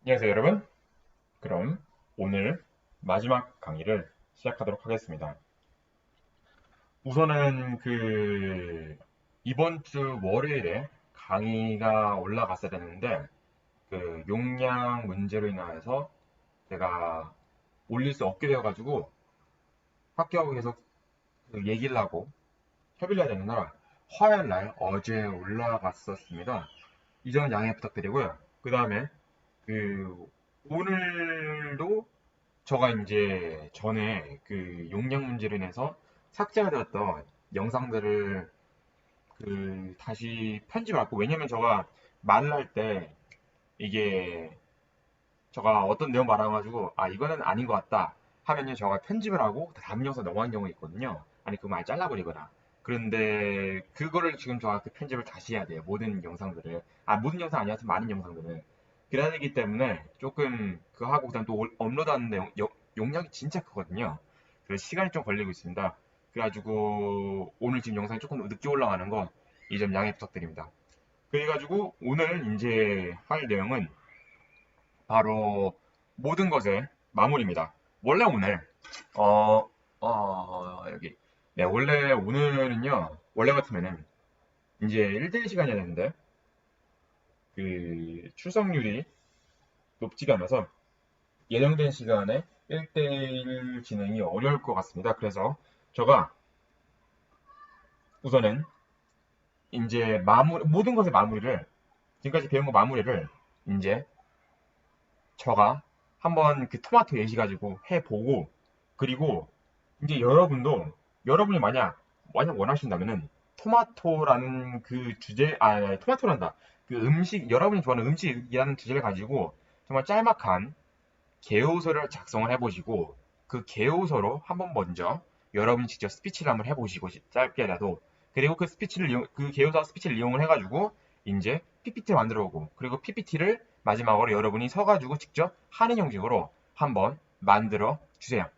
안녕하세요, 여러분. 그럼 오늘 마지막 강의를 시작하도록 하겠습니다. 우선은 이번 주 월요일에 강의가 올라갔어야 되는데 용량 문제로 인해서 제가 올릴 수 없게 되어가지고 학교하고 계속 얘기를 하고 협의를 해야 되는 날 화요일 날 어제 올라갔었습니다. 이 점 양해 부탁드리고요. 그 다음에 그 오늘도 저가 이제 전에 용량 문제로 인해서 삭제가 되었던 영상들을 다시 편집을 했고, 왜냐면 저가 말을 할 때 이게 저가 어떤 내용 말해가지고 아 이거는 아닌 것 같다 하면요 저가 편집을 하고 다음 영상 넘어간 경우가 있거든요. 아니 그거 많이 잘라버리거나. 그런데 그거를 지금 저가 편집을 다시 해야 돼요. 모든 영상들을. 아 모든 영상 아니어서 많은 영상들을. 그래야 되기 때문에 조금 그거 하고 그다음 또 업로드하는데 용량이 진짜 크거든요. 그래서 시간이 좀 걸리고 있습니다. 그래가지고 오늘 지금 영상이 조금 늦게 올라가는 거 이 점 양해 부탁드립니다. 그래가지고 오늘 이제 할 내용은 바로 모든 것의 마무리입니다. 원래 오늘 여기 네 원래 오늘은요 원래 같으면은 이제 1대1 시간이어야 되는데 출석률이 높지가 않아서 예정된 시간에 1대1 진행이 어려울 것 같습니다. 그래서 제가 우선은 이제 모든 것의 마무리를 지금까지 배운 거 마무리를 이제 제가 한번 토마토 예시 가지고 해보고 그리고 이제 여러분이 만약 원하신다면은 토마토라는 그 주제 토마토란다 그 음식 여러분이 좋아하는 음식이라는 주제를 가지고 정말 짤막한 개요서를 작성을 해보시고 그 개요서로 한번 먼저 여러분이 직접 스피치를 한번 해보시고 짧게라도 그리고 그 개요서 스피치를 이용을 해가지고 이제 PPT 만들어 오고 그리고 PPT를 마지막으로 여러분이 서가지고 직접 하는 형식으로 한번 만들어 주세요.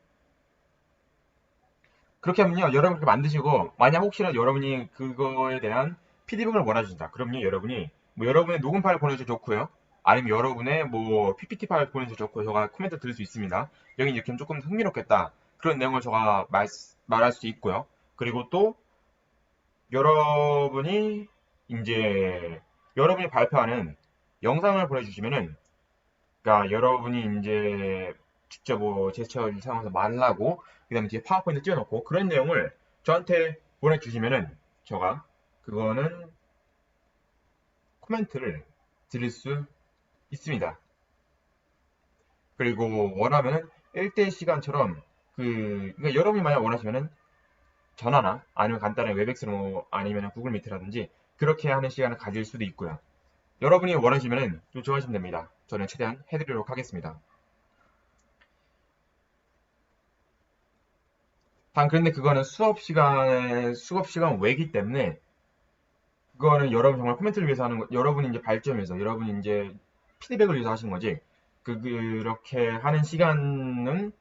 그렇게 하면요, 여러분 그렇게 만드시고, 만약 혹시라도 여러분이 그거에 대한 피드백을 원하신다. 그럼요, 여러분이, 뭐, 여러분의 녹음 파일 보내주셔도 좋고요. 아니면 여러분의 뭐, PPT 파일 보내주셔도 좋고, 제가 코멘트 드릴 수 있습니다. 여기 이렇게 하면 조금 흥미롭겠다. 그런 내용을 제가 말할 수 있고요. 그리고 또, 여러분이, 이제, 여러분이 발표하는 영상을 보내주시면은, 그러니까 여러분이 이제 직접 뭐 제스처를 사용해서 말을 하고 그다음에 뒤에 파워포인트 띄워놓고 그런 내용을 저한테 보내주시면은 제가 그거는 코멘트를 드릴 수 있습니다. 그리고 원하면은 1대1 시간처럼 그러니까 여러분이 만약 원하시면은 전화나 아니면 간단한 웹엑스로 아니면 구글 미트라든지 그렇게 하는 시간을 가질 수도 있고요. 여러분이 원하시면은 요청하시면 됩니다. 저는 최대한 해드리도록 하겠습니다. 단 그런데 그거는 수업 시간 외기 때문에 그거는 여러분 정말 코멘트를 위해서 하는 거, 여러분이 이제 발전해서 여러분이 이제 피드백을 위해서 하시는 거지. 그렇게 하는 시간은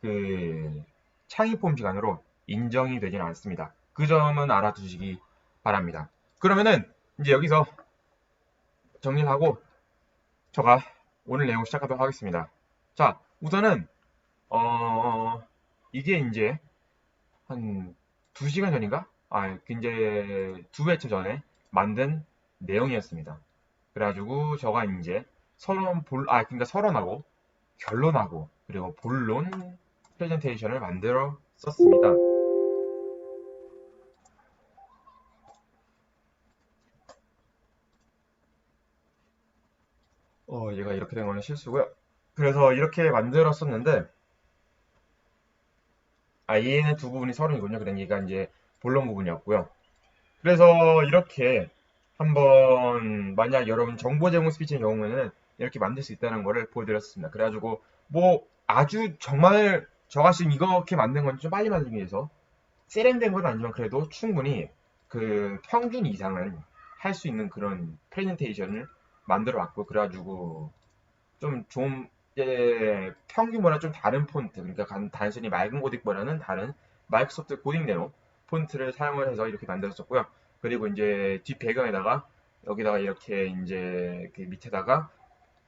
그 창의 폼 시간으로 인정이 되지는 않습니다. 그 점은 알아두시기 바랍니다. 그러면은 이제 여기서 정리를 하고 제가 오늘 내용 시작하도록 하겠습니다. 자, 우선은 이게 이제 한 2시간 전인가? 이제 2회차 전에 만든 내용이었습니다. 그래가지고 저가 이제 그러니까 서론하고 결론하고 그리고 본론 프레젠테이션을 만들어 썼습니다. 얘가 이렇게 된 거는 실수고요. 그래서 이렇게 만들어 썼는데, 얘는 두 부분이 서론이군요. 그러니까 얘가 이제 본론 부분이었고요. 그래서 이렇게 한번 만약 여러분 정보 제공 스피치의 경우에는 이렇게 만들 수 있다는 거를 보여드렸습니다. 그래가지고 뭐 아주 정말 저가 지금 이렇게 만든 건 좀 빨리 만들기 위해서 세련된 건 아니지만 그래도 충분히 평균 이상은 할 수 있는 그런 프레젠테이션을 만들어 왔고 그래가지고 좀 평균보다 좀 다른 폰트 그러니까 단순히 맑은 고딕보다는 다른 마이크로소프트 고딕 내로 폰트를 사용을 해서 이렇게 만들었었고요. 그리고 이제 뒷 배경에다가 여기다가 이렇게 이제 밑에다가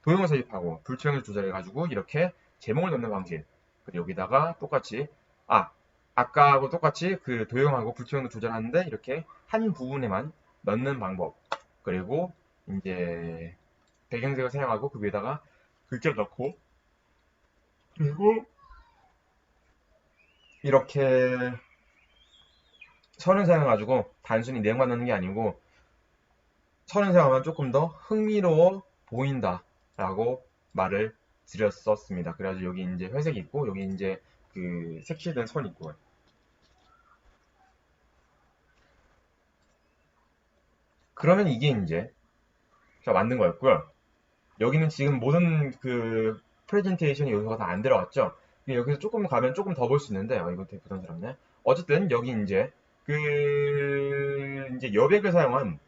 도형을 삽입하고 불투명을 조절해가지고 이렇게 제목을 넣는 방식. 그리고 여기다가 똑같이 아까하고 똑같이 그 도형하고 불투명도 조절하는데 이렇게 한 부분에만 넣는 방법. 그리고 이제 배경색을 사용하고 그 위에다가 글자를 넣고 그리고 이렇게 선을 사용해가지고 단순히 내용만 넣는 게 아니고 선을 사용하면 조금 더 흥미로워 보인다 라고 말을 드렸었습니다. 그래가지고 여기 이제 회색이 있고 여기 이제 그 색칠된 선이 있고 그러면 이게 이제 제가 만든 거였고요. 여기는 지금 모든 그 프레젠테이션 요소가 다 안 들어갔죠. 여기서 조금 가면 조금 더 볼 수 있는데 이거 되게 부담스럽네. 어쨌든 여기 이제 그 이제 여백을 사용한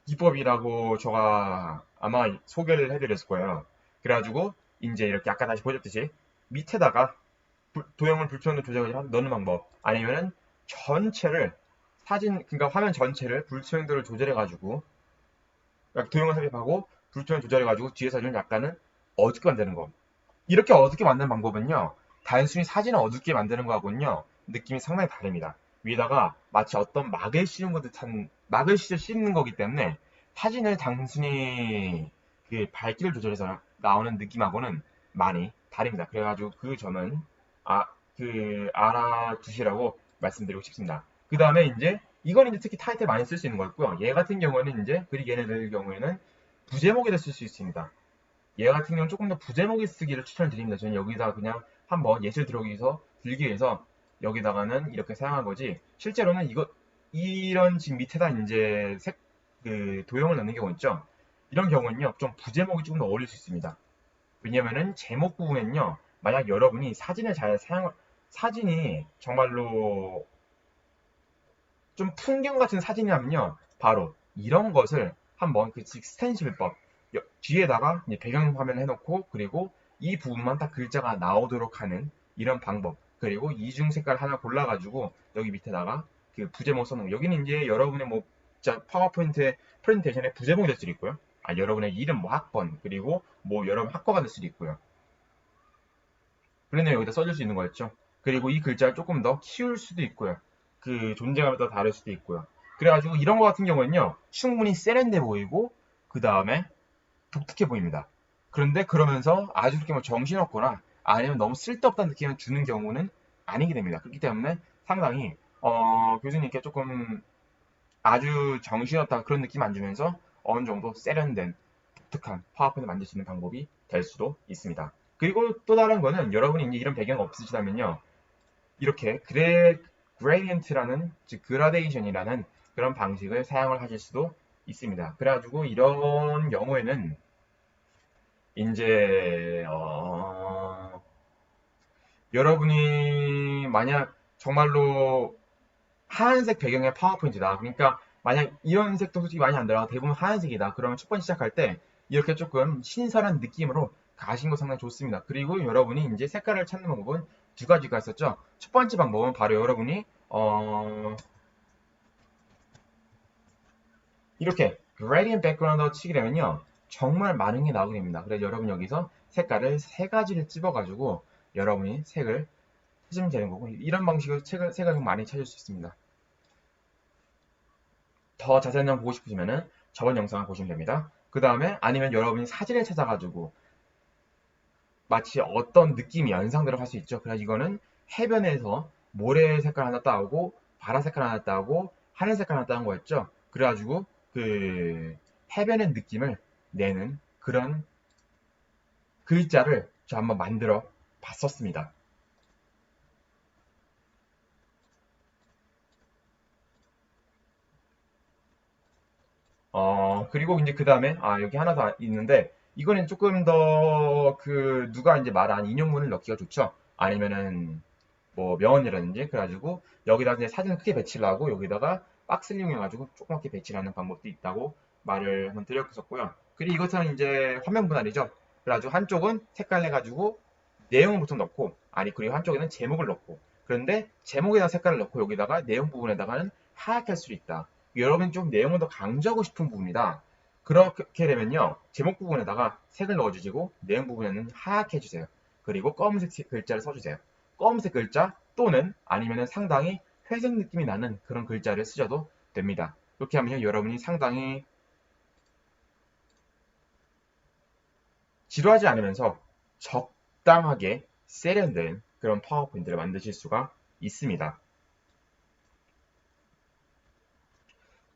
기법이라고 제가 아마 소개를 해드렸을 거예요. 그래가지고 이제 이렇게 아까 다시 보셨듯이 밑에다가 도형을 불투명도 조정을 넣는 방법 아니면은 전체를 그러니까 화면 전체를 불투명도를 조절해가지고 그러니까 도형을 삽입하고 불투명 조절해가지고 뒤에서 좀 약간은 어둡게 만드는 거. 이렇게 어둡게 만드는 방법은요. 단순히 사진을 어둡게 만드는 거하고는요. 느낌이 상당히 다릅니다. 위에다가 마치 어떤 막을 씌우는 것 듯한 막을 씌우는 거기 때문에 사진을 단순히 그 밝기를 조절해서 나오는 느낌하고는 많이 다릅니다. 그래가지고 그 점은 알아두시라고 말씀드리고 싶습니다. 그 다음에 이제 이건 이제 특히 타이틀 많이 쓸 수 있는 거였고요. 얘 같은 경우는 이제 그리고 얘네들 경우에는 부제목에다 쓸 수 있습니다. 얘 같은 경우는 조금 더 부제목에 쓰기를 추천드립니다. 저는 여기다 그냥 한번 예시를 들기 위해서 여기다가는 이렇게 사용한 거지. 실제로는 이런 지금 밑에다 이제 그 도형을 넣는 경우 있죠. 이런 경우는요, 좀 부제목이 조금 더 어울릴 수 있습니다. 왜냐면은 제목 부분엔요, 만약 여러분이 사진이 정말로 좀 풍경 같은 사진이라면요, 바로 이런 것을 한번 그 스텐실법 뒤에다가 배경 화면을 해놓고 그리고 이 부분만 딱 글자가 나오도록 하는 이런 방법 그리고 이중 색깔 하나 골라가지고 여기 밑에다가 그 부제목 써놓은 여기는 이제 여러분의 뭐 파워포인트 프레젠테이션의 부제목이 될 수도 있고요. 여러분의 이름 뭐 학번 그리고 뭐 여러분 학과가 될 수도 있고요. 그런 내용 여기다 써줄 수 있는 거였죠. 그리고 이 글자를 조금 더 키울 수도 있고요. 그 존재감을 더 다를 수도 있고요. 그래가지고 이런 거 같은 경우는요 충분히 세련돼 보이고 그 다음에 독특해 보입니다. 그런데 그러면서 아주 그렇게 뭐 정신없거나 아니면 너무 쓸데없다는 느낌을 주는 경우는 아니게 됩니다. 그렇기 때문에 상당히 교수님께 조금 아주 정신없다 그런 느낌 안 주면서 어느 정도 세련된 독특한 파워포인트 만들 수 있는 방법이 될 수도 있습니다. 그리고 또 다른 거는 여러분이 이제 이런 배경 없으시다면요. 이렇게 그레디언트라는 즉 그라데이션이라는 그런 방식을 사용을 하실 수도 있습니다. 그래가지고 이런 경우에는 이제 여러분이 만약 정말로 하얀색 배경의 파워포인트다. 그러니까 만약 이런 색도 솔직히 많이 안 들어가 대부분 하얀색이다. 그러면 첫 번째 시작할 때 이렇게 조금 신선한 느낌으로 가신 거 상당히 좋습니다. 그리고 여러분이 이제 색깔을 찾는 방법은 두 가지가 있었죠. 첫 번째 방법은 바로 여러분이 이렇게 gradient background 치게 되면요. 정말 많은 게 나오게 됩니다. 그래서 여러분 여기서 색깔을 세 가지를 집어가지고 여러분이 색을 찾으면 되는 거고 이런 방식으로 색을 좀 많이 찾을 수 있습니다. 더 자세한 내용 보고 싶으시면은 저번 영상을 보시면 됩니다. 그 다음에 아니면 여러분이 사진을 찾아가지고 마치 어떤 느낌이 연상대로 할 수 있죠. 그래서 이거는 해변에서 모래 색깔 하나 따오고 바다 색깔 하나 따오고 하늘 색깔 하나 따온 거였죠. 그래가지고 그 해변의 느낌을 내는 그런 글자를 저 한번 만들어 봤었습니다. 그리고 이제 그 다음에 여기 하나 더 있는데 이거는 조금 더 그 누가 이제 말한 인용문을 넣기가 좋죠. 아니면은 뭐 명언이라든지 그래가지고 여기다 이제 사진을 크게 배치를 하고 여기다가 박스를 이용해가지고 조그맣게 배치를 하는 방법도 있다고 말을 한번 드렸었고요. 그리고 이것은 이제 화면 분할이죠. 그래가지고 한쪽은 색깔 내가지고 내용을 보통 넣고 그리고 한쪽에는 제목을 넣고 그런데 제목에다 색깔을 넣고 여기다가 내용 부분에다가는 하얗게 할 수 있다. 여러분이 좀 내용을 더 강조하고 싶은 부분이다. 그렇게 되면요. 제목 부분에다가 색을 넣어주시고 내용 부분에는 하얗게 해주세요. 그리고 검은색 글자를 써주세요. 검은색 글자 또는 아니면 상당히 회색 느낌이 나는 그런 글자를 쓰셔도 됩니다. 그렇게 하면요. 여러분이 상당히 지루하지 않으면서 적당하게 세련된 그런 파워포인트를 만드실 수가 있습니다.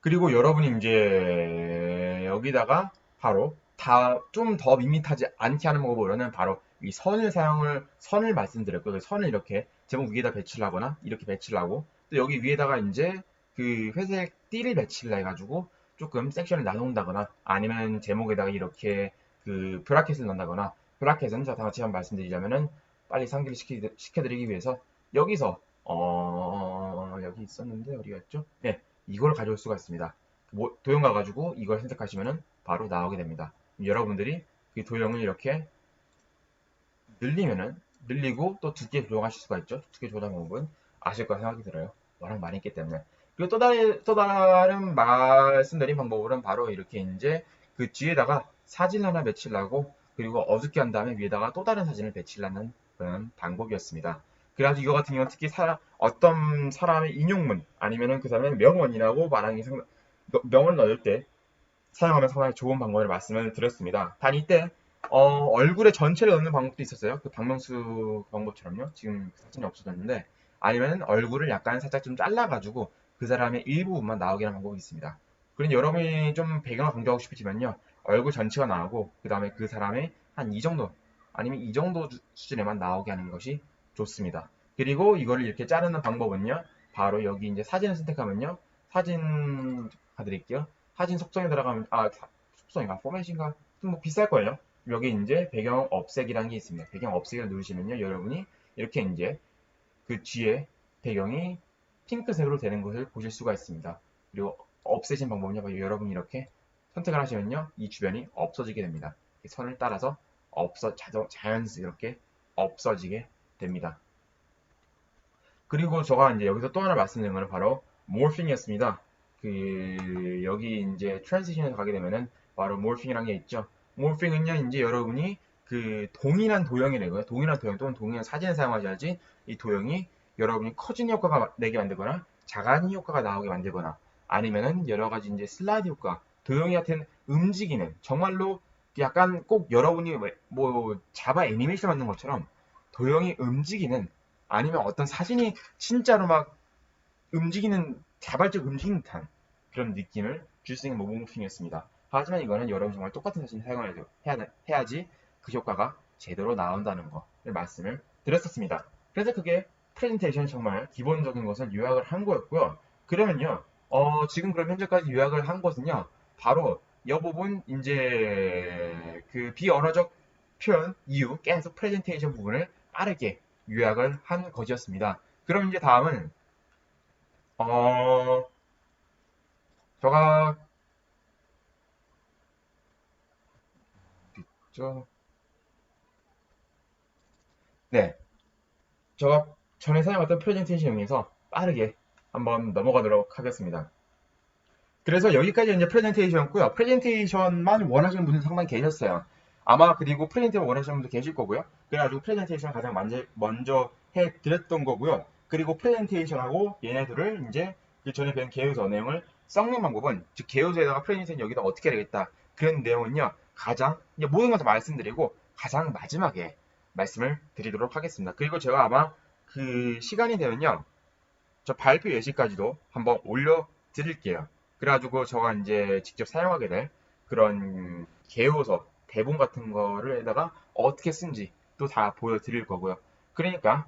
그리고 여러분이 이제 여기다가 바로 다 좀 더 밋밋하지 않게 하는 방법으로는 바로 이 선을 말씀드렸고 그 선을 이렇게 제목 위에다 배치를 하거나 이렇게 배치를 하고 또 여기 위에다가 이제 그 회색 띠를 배치를 해가지고 조금 섹션을 나눈다거나 아니면 제목에다가 이렇게 그 브라켓을 넣는다거나 브라켓은 자 다같이 한번 말씀드리자면은 빨리 상기를 시켜드리기 위해서 여기서 여기 있었는데 어디 갔죠? 네, 이걸 가져올 수가 있습니다. 도형 가가지고 이걸 선택하시면 바로 나오게 됩니다. 여러분들이 이 도형을 이렇게 늘리고 또 두께 조정하실 수가 있죠. 두께 조정 방법은 아실 거라 생각이 들어요. 워낙 많이 있기 때문에. 그리고 또 다른 말씀드린 방법은 바로 이렇게 이제 그 뒤에다가 사진 하나 배치를 하고 그리고 어둡게 한 다음에 위에다가 또 다른 사진을 배치를 하는 그런 방법이었습니다. 그래가지고 이거 같은 경우는 특히 어떤 사람의 인용문 아니면은 그 사람의 명언이라고 명을 넣을 때 사용하면 상당히 좋은 방법을 말씀을 드렸습니다. 단 이때 얼굴의 전체를 넣는 방법도 있었어요. 그 박명수 방법처럼요. 지금 사진이 없어졌는데 아니면 얼굴을 약간 살짝 좀 잘라가지고 그 사람의 일부분만 나오게 하는 방법이 있습니다. 그럼 여러분이 좀 배경을 강조하고 싶으시면요. 얼굴 전체가 나오고 그 다음에 그 사람의 한 이 정도 아니면 이 정도 수준에만 나오게 하는 것이 좋습니다. 그리고 이거를 이렇게 자르는 방법은요. 바로 여기 이제 사진을 선택하면요. 사진 가드릴게요. 사진 속성에 들어가면 속성인가 포맷인가 좀 뭐 비쌀 거예요. 여기 이제 배경 없애기라는 게 있습니다. 배경 없애기를 누르시면요. 여러분이 이렇게 이제 그 뒤에 배경이 핑크색으로 되는 것을 보실 수가 있습니다. 그리고 없애신 방법은요. 여러분이 이렇게 선택을 하시면요. 이 주변이 없어지게 됩니다. 선을 따라서 자연스럽게 없어지게 됩니다. 그리고 제가 이제 여기서 또 하나 말씀드린 거는 바로 morphing이었습니다. 여기 이제 트랜지션에 가게 되면은 바로 morphing이라는 게 있죠. morphing은요, 이제 여러분이 그 동일한 도형이래고요. 동일한 도형 또는 동일한 사진을 사용하셔야지 이 도형이 여러분이 커지는 효과가 내게 만들거나 작아지는 효과가 나오게 만들거나 아니면은 여러 가지 이제 슬라이드 효과, 도형이 같은 움직이는 정말로 약간 꼭 여러분이 뭐 자바 애니메이션 만든 것처럼 도형이 움직이는 아니면 어떤 사진이 진짜로 막 자발적 움직이는 듯한 그런 느낌을 줄 수 있는 모브모핑이었습니다. 하지만 이거는 여러분 정말 똑같은 사진을 해야지 그 효과가 제대로 나온다는 거를 말씀을 드렸었습니다. 그래서 그게 프레젠테이션 정말 기본적인 것을 요약을 한 거였고요. 그러면요, 지금 그럼 현재까지 요약을 한 것은요, 바로 이 부분 이제 그 비언어적 표현 이후 계속 프레젠테이션 부분을 빠르게 요약을 한 것이었습니다. 그럼 이제 다음은 어 제가 저 네, 제가 전에 사용했던 프레젠테이션에서 빠르게 한번 넘어가도록 하겠습니다. 그래서 여기까지 이제 프레젠테이션이었고요. 프레젠테이션만 원하시는 분들 상당히 계셨어요. 아마 그리고 프레젠테이션 원하시는 분도 계실 거고요. 그래가지고 프레젠테이션 가장 먼저 해드렸던 거고요. 그리고 프레젠테이션하고 얘네들을 이제 그 전에 배운 개요서 내용을 섞는 방법은 즉 개요서에다가 프레젠테이션 여기다 어떻게 해야 되겠다 그런 내용은요. 가장 이제 모든 것을 말씀드리고 가장 마지막에 말씀을 드리도록 하겠습니다. 그리고 제가 아마 그 시간이 되면요. 저 발표 예시까지도 한번 올려드릴게요. 그래가지고 저가 이제 직접 사용하게 될 그런 개요서, 대본 같은 거를에다가 어떻게 쓴지 또 다 보여드릴 거고요. 그러니까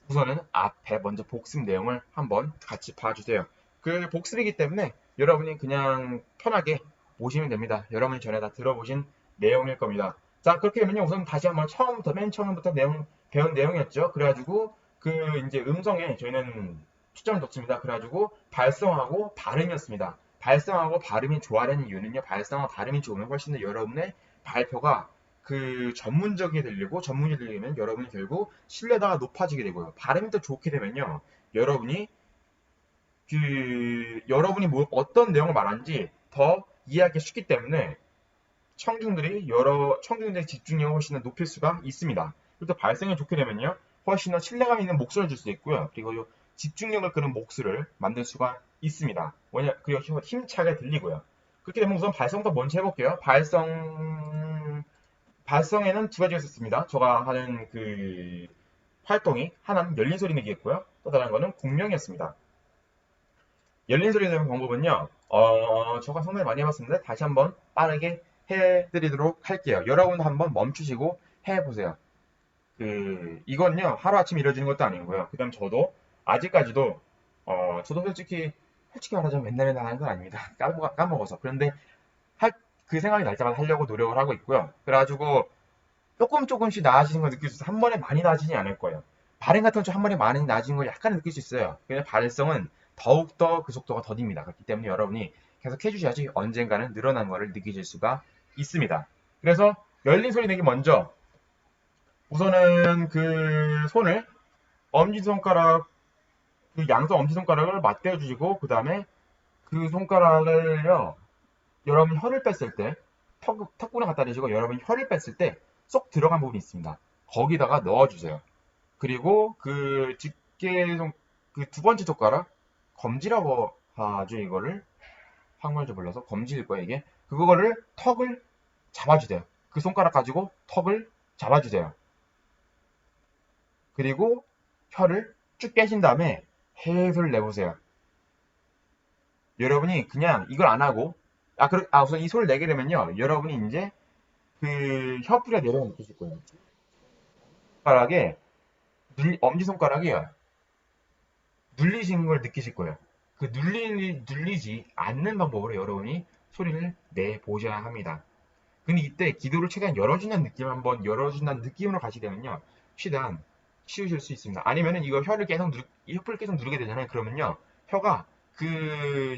우선은 앞에 먼저 복습 내용을 한번 같이 봐주세요. 그 복습이기 때문에 여러분이 그냥 편하게 보시면 됩니다. 여러분이 전에 다 들어보신 내용일 겁니다. 자, 그렇게 되면요. 우선 다시 한번 맨 처음부터 배운 내용이었죠. 그래가지고 그 이제 음성에 저희는 초점을 뒀습니다. 그래가지고 발성하고 발음이었습니다. 발성하고 발음이 좋아하는 이유는요. 발성하고 발음이 좋으면 훨씬 더 여러분의 발표가 그 전문적이 들리고 전문이 들리면 여러분이 결국 신뢰도가 높아지게 되고요. 발음이 더 좋게 되면요. 여러분이 여러분이 어떤 내용을 말하는지 더 이해하기 쉽기 때문에 청중들의 집중력을 훨씬 더 높일 수가 있습니다. 그리고 또 발성이 좋게 되면요, 훨씬 더 신뢰감 있는 목소리를 줄 수 있고요. 그리고 요 집중력을 끄는 목소리를 만들 수가 있습니다. 그리고 힘차게 들리고요. 그렇게 되면 우선 발성부터 먼저 해볼게요. 발성에는 두 가지가 있었습니다. 제가 하는 그 활동이 하나는 열린 소리 내기였고요. 또 다른 거는 공명이었습니다. 열린 소리 내는 방법은요, 제가 상당히 많이 해봤었는데 다시 한번 빠르게 해드리도록 할게요. 여러분 한번 멈추시고 해보세요. 이건요, 하루아침에 이루어지는 것도 아니고요. 그 다음 아직까지도, 저도 솔직히 말하자면 맨날 하는 건 아닙니다. 까먹어서. 그런데, 그 생각이 날 때마다 하려고 노력을 하고 있고요. 그래가지고, 조금씩 나아지는 걸 느낄 수 있어요. 한 번에 많이 나아지지 않을 거예요. 발음 같은 건 한 번에 많이 나아지는 걸 약간 느낄 수 있어요. 그냥 발성은 더욱더 그 속도가 더딥니다. 그렇기 때문에 여러분이 계속 해주셔야지 언젠가는 늘어난 거를 느끼실 수가 있습니다. 그래서 열린 소리 내기 먼저 우선은 그 손을 엄지손가락, 그 양손 엄지손가락을 맞대어 주시고 그 다음에 그 손가락을요, 여러분 혀를 뺐을 때 턱구나 갖다 대시고 여러분이 혀를 뺐을 때 쏙 들어간 부분이 있습니다. 거기다가 넣어주세요. 그리고 그 그 두 번째 손가락, 검지라고 하죠. 이거를 한글로 불러서 검지일 거예요. 이게 그거를 턱을 잡아주세요. 그 손가락 가지고 턱을 잡아주세요. 그리고 혀를 쭉 빼신 다음에 해소를 내보세요. 여러분이 그냥 이걸 안 하고, 우선 이 소리를 내게 되면요, 여러분이 이제 그 혀뿌리가 내려오는 걸 느끼실 거예요. 손가락에 엄지손가락이 눌리시는 걸 느끼실 거예요. 눌리지 않는 방법으로 여러분이 소리를 내보셔야 합니다. 근데 이때 기도를 최대한 열어준다는 느낌으로 가시게 되면요, 최대한 쉬우실 수 있습니다. 아니면은 이거 혀를 계속 누르게 되잖아요. 그러면요, 혀가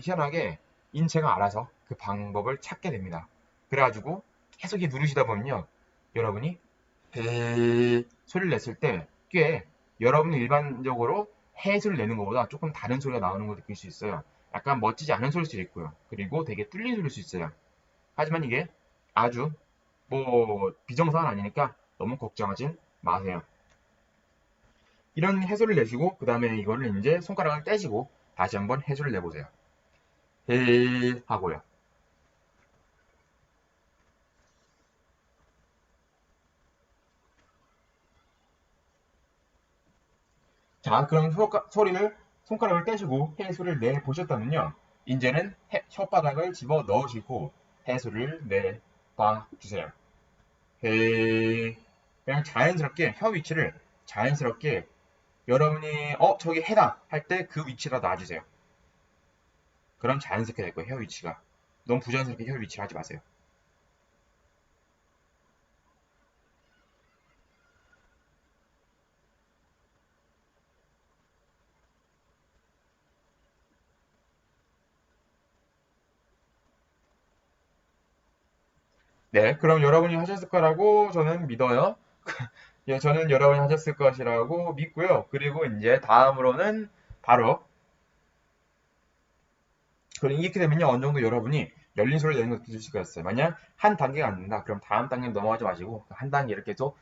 희한하게 인체가 알아서 그 방법을 찾게 됩니다. 그래가지고 계속 이렇게 누르시다 보면요, 여러분이 소리를 냈을 때 꽤 여러분이 일반적으로 소리를 내는 것보다 조금 다른 소리가 나오는 걸 느낄 수 있어요. 약간 멋지지 않은 소리일 수 있고요. 그리고 되게 뚫린 소리일 수 있어요. 하지만 이게 아주 비정상은 아니니까 너무 걱정하진 마세요. 이런 해소를 내시고 그 다음에 이거를 이제 손가락을 떼시고 다시 한번 해소를 내보세요. 해 하고요. 자, 그럼 소리를 손가락을 떼시고 해 소리를 내 보셨다면요. 이제는 혓바닥을 집어 넣으시고 해 소리를 내봐 주세요. 해. 그냥 자연스럽게 혀 위치를 자연스럽게 여러분이 저기 해다 할 때 그 위치로 놔주세요. 그럼 자연스럽게 될 거예요. 혀 위치가. 너무 부자연스럽게 혀 위치를 하지 마세요. 네, 그럼 여러분이 하셨을 거라고 저는 믿어요. 예, 저는 여러분이 하셨을 것이라고 믿고요. 그리고 이제 다음으로는 바로 이렇게 되면요, 어느 정도 여러분이 열린 소리를 내는 걸 느낄 수가 있어요. 만약 한 단계가 안 된다, 그럼 다음 단계 넘어가지 마시고 한 단계를 계속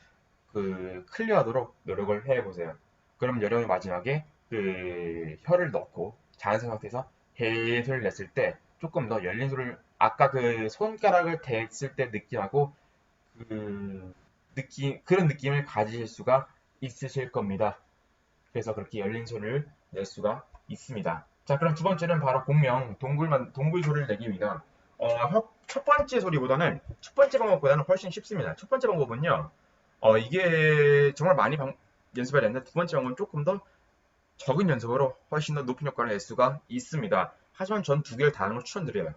클리어하도록 노력을 해보세요. 그럼 여러분이 마지막에 그 혀를 넣고 자연스러운 상태에서 해 소리를 냈을 때 조금 더 열린 소리를 아까 그 손가락을 댔을 때 느낌하고 그런 느낌을 가지실 수가 있으실 겁니다. 그래서 그렇게 열린 소리를 낼 수가 있습니다. 자, 그럼 두 번째는 바로 동굴 소리를 내기 위한, 첫 번째 방법보다는 훨씬 쉽습니다. 첫 번째 방법은요, 이게 정말 많이 연습해야 되는데, 두 번째 방법은 조금 더 적은 연습으로 훨씬 더 높은 효과를 낼 수가 있습니다. 하지만 전 두 개를 다 하는 걸 추천드려요.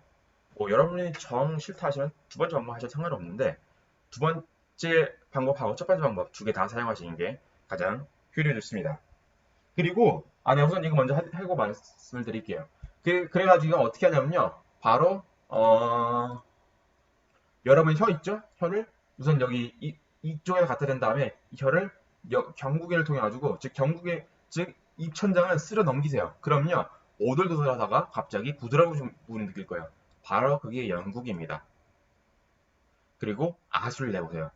여러분이 정 싫다 하시면 두 번째 방법 하셔도 상관없는데, 두 번째 방법하고 첫 번째 방법 두 개 다 사용하시는 게 가장 효율이 좋습니다. 그리고 네, 우선 이거 먼저 하고 말씀을 드릴게요. 그래가지고 어떻게 하냐면요, 바로 여러분 혀 있죠? 혀를 우선 여기 이쪽에 갖다 댄 다음에 이 혀를 경구개를 통해 가지고 즉 입천장을 쓸어 넘기세요. 그럼요, 오돌도돌하다가 갑자기 부드러운 부분을 느낄 거예요. 바로 그게 영국입니다. 그리고 아수를 내보세요.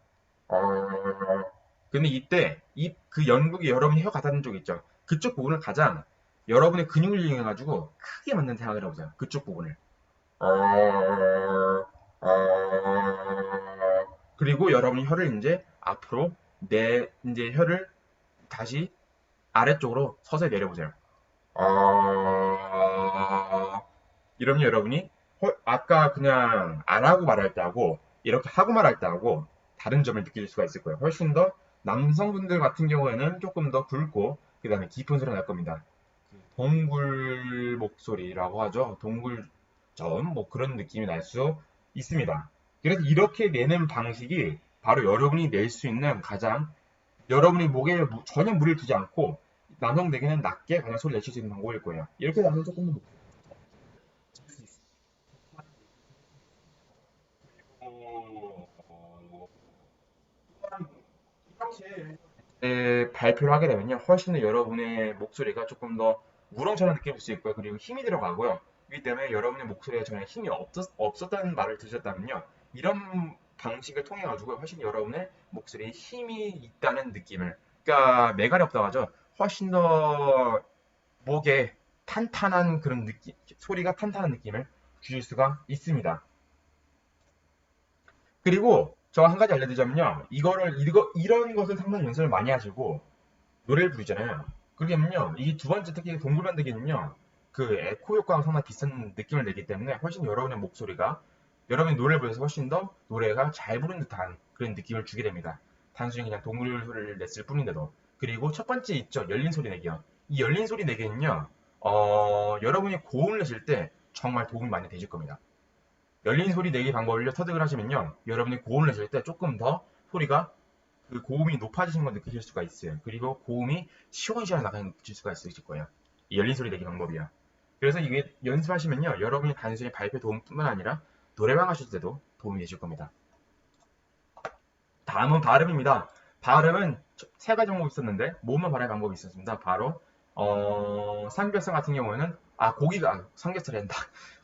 근데 이때 그 영국이 여러분이 혀 가닿는 쪽 있죠. 그쪽 부분을 가장 여러분의 근육을 이용해가지고 크게 만든 생각을 해보세요. 그쪽 부분을. 그리고 여러분이 혀를 이제 앞으로 이제 혀를 다시 아래쪽으로 서서히 내려보세요. 이러면 여러분이 아까 그냥 안 하고 말할 때하고 이렇게 하고 말할 때하고 다른 점을 느낄 수가 있을 거예요. 훨씬 더 남성분들 같은 경우에는 조금 더 굵고 그 다음에 깊은 소리가 날 겁니다. 동굴 목소리라고 하죠. 동굴전 뭐 그런 느낌이 날 수 있습니다. 그래서 이렇게 내는 방식이 바로 여러분이 낼 수 있는 가장 여러분이 목에 전혀 무리를 두지 않고 남성에게는 낮게 그냥 소리 내실 수 있는 방법일 거예요. 이렇게 나면 조금 더 높게 발표를 하게 되면요. 훨씬 더 여러분의 목소리가 조금 더 우렁찬한 느낌일 수 있고요. 그리고 힘이 들어가고요. 그렇기 때문에 여러분의 목소리에 전혀 힘이 없었다는 말을 들으셨다면요. 이런 방식을 통해 가지고 훨씬 여러분의 목소리에 힘이 있다는 느낌을 그러니까 메갈이 없다고 하죠. 훨씬 더 목에 탄탄한 그런 느낌, 소리가 탄탄한 느낌을 주실 수가 있습니다. 그리고 저 한 가지 알려드리자면요. 이런 것을 상당히 연습을 많이 하시고 노래를 부르잖아요. 그러면요. 이 두 번째 특히 동굴 만들기는요. 그 에코 효과가 상당히 비슷한 느낌을 내기 때문에 훨씬 여러분의 목소리가 여러분이 노래를 부르면서 훨씬 더 노래가 잘 부른 듯한 그런 느낌을 주게 됩니다. 단순히 그냥 동굴 소리를 냈을 뿐인데도. 그리고 첫 번째 있죠. 열린 소리 내기요. 이 열린 소리 내기는요. 여러분이 고음을 내실 때 정말 도움이 많이 되실 겁니다. 열린 소리 내기 방법을 터득을 하시면요. 여러분이 고음을 내실 때 조금 더 소리가 그 고음이 높아지는 걸 느끼실 수가 있어요. 그리고 고음이 시원시원 나가는 걸 느끼실 수가 있으실 거예요. 이 열린 소리 내기 방법이야. 그래서 이게 연습하시면요. 여러분이 단순히 발표 도움뿐만 아니라 노래방 하실 때도 도움이 되실 겁니다. 다음은 발음입니다. 발음은 세 가지 방법이 있었는데 모음만 발음의 방법이 있었습니다. 바로 삼겹살 같은 경우에는 삼겹살이 한다.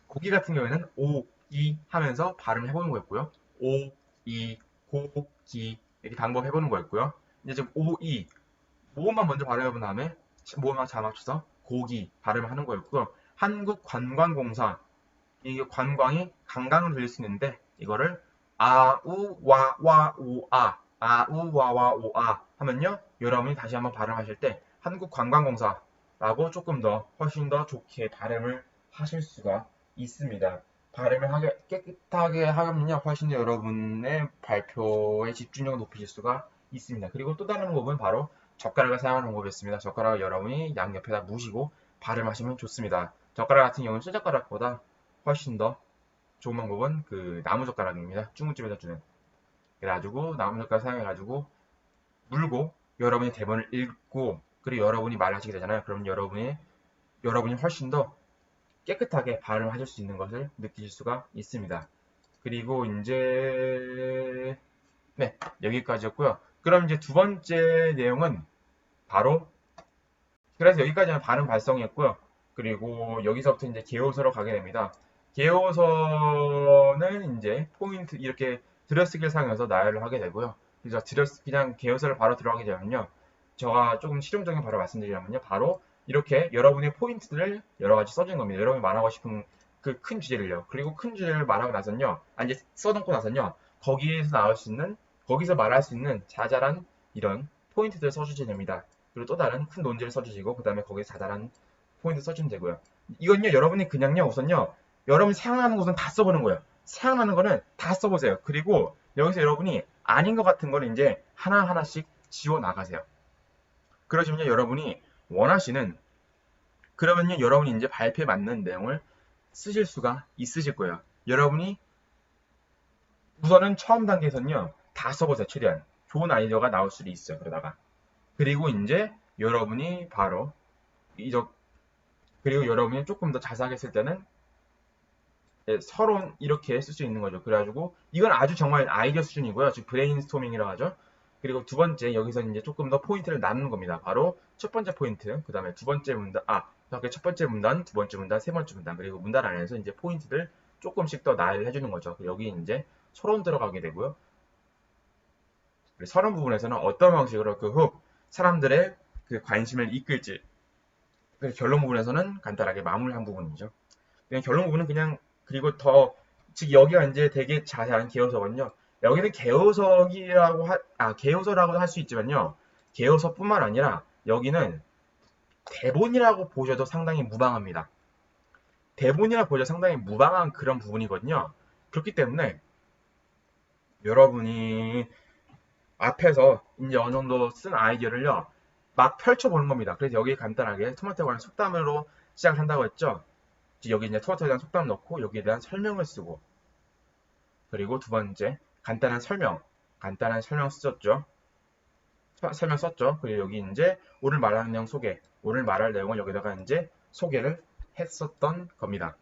고기 같은 경우에는 오, 이 하면서 발음을 해보는 거였고요. 오, 이, 고기 이렇게 방법 해보는 거였고요. 이제 지금 오, 이 모음만 먼저 발음해본 다음에 모음만 잘 맞춰서 고기 발음을 하는 거였고요. 한국관광공사 이게 관광이 관광으로 들릴 수 있는데 이거를 아우와와우아 아우와와우아 하면요 여러분이 다시 한번 발음하실 때 한국관광공사라고 조금 더 훨씬 더 좋게 발음을 하실 수가 있습니다. 발음을 깨끗하게 하면요 훨씬 더 여러분의 발표의 집중력을 높이실 수가 있습니다. 그리고 또 다른 방법은 바로 젓가락을 사용하는 방법이었습니다. 젓가락을 여러분이 양옆에다 무시고 발음하시면 좋습니다. 젓가락 같은 경우는 쇠젓가락보다 훨씬 더 좋은 방법은 그 나무젓가락입니다. 중국집에서 주는. 그래가지고 나무젓가락 사용해가지고 물고 여러분이 대본을 읽고 그리고 여러분이 말을 하시게 되잖아요. 그럼 여러분이 훨씬 더 깨끗하게 발음을 하실 수 있는 것을 느끼실 수가 있습니다. 그리고 이제 네 여기까지였고요. 그럼 이제 두 번째 내용은 바로 그래서 여기까지는 발음 발성이었고요. 그리고 여기서부터 이제 개요서로 가게 됩니다. 개요서는 이제 포인트 이렇게 들여쓰기를 사용해서 나열을 하게 되고요. 그래서 그냥 개요서를 바로 들어가게 되면요. 제가 조금 실용적인 바로 말씀드리자면요. 바로 이렇게 여러분의 포인트들을 여러 가지 써주는 겁니다. 여러분이 말하고 싶은 그 큰 주제를요. 그리고 큰 주제를 말하고 나서는요. 이제 써놓고 나서는요. 거기서 말할 수 있는 자잘한 이런 포인트들을 써주시면 됩니다. 그리고 또 다른 큰 논지를 써주시고 그 다음에 거기에 자잘한 포인트 써주면 되고요. 이건요 여러분이 그냥요 우선요 여러분이 생각나는 것은 다 써보는 거예요. 생각나는 거는 다 써보세요. 그리고 여기서 여러분이 아닌 것 같은 거는 이제 하나하나씩 지워 나가세요. 그러시면요 여러분이 원하시는 그러면요 여러분이 이제 발표에 맞는 내용을 쓰실 수가 있으실 거예요. 여러분이 우선은 처음 단계에서는요 다 써보세요. 최대한 좋은 아이디어가 나올 수도 있어요. 그러다가 그리고 이제 여러분이 바로 그리고 여러분이 조금 더 자세하게 쓸 때는 서론 이렇게 쓸 수 있는 거죠. 그래가지고 이건 아주 정말 아이디어 수준이고요. 지금 브레인스토밍이라고 하죠. 그리고 두 번째 여기서 이제 조금 더 포인트를 나누는 겁니다. 바로 첫 번째 포인트, 그 다음에 두 번째 문단, 첫 번째 문단, 두 번째 문단, 세 번째 문단, 그리고 문단 안에서 이제 포인트를 조금씩 더 나열을 해주는 거죠. 여기 이제 서론 들어가게 되고요. 서론 부분에서는 어떤 방식으로 그 후 사람들의 그 관심을 이끌지, 그래서 결론 부분에서는 간단하게 마무리한 부분이죠. 그냥 결론 부분은 그냥, 그리고 더, 즉 여기가 이제 되게 자세한 개요서거든요. 여기는 개요서라고도 할 수 있지만요. 개요서뿐만 아니라 여기는 대본이라고 보셔도 상당히 무방합니다. 대본이라고 보셔도 상당히 무방한 그런 부분이거든요. 그렇기 때문에 여러분이 앞에서 이제 어느 정도 쓴 아이디어를요, 막 펼쳐보는 겁니다. 그래서 여기 간단하게 토마토에 관한 속담으로 시작을 한다고 했죠. 여기 이제 토마토에 대한 속담 넣고 여기에 대한 설명을 쓰고, 그리고 두 번째 간단한 설명 썼죠. 설명 썼죠. 그리고 여기 이제 오늘 말하는 내용 소개, 오늘 말할 내용을 여기다가 이제 소개를 했었던 겁니다.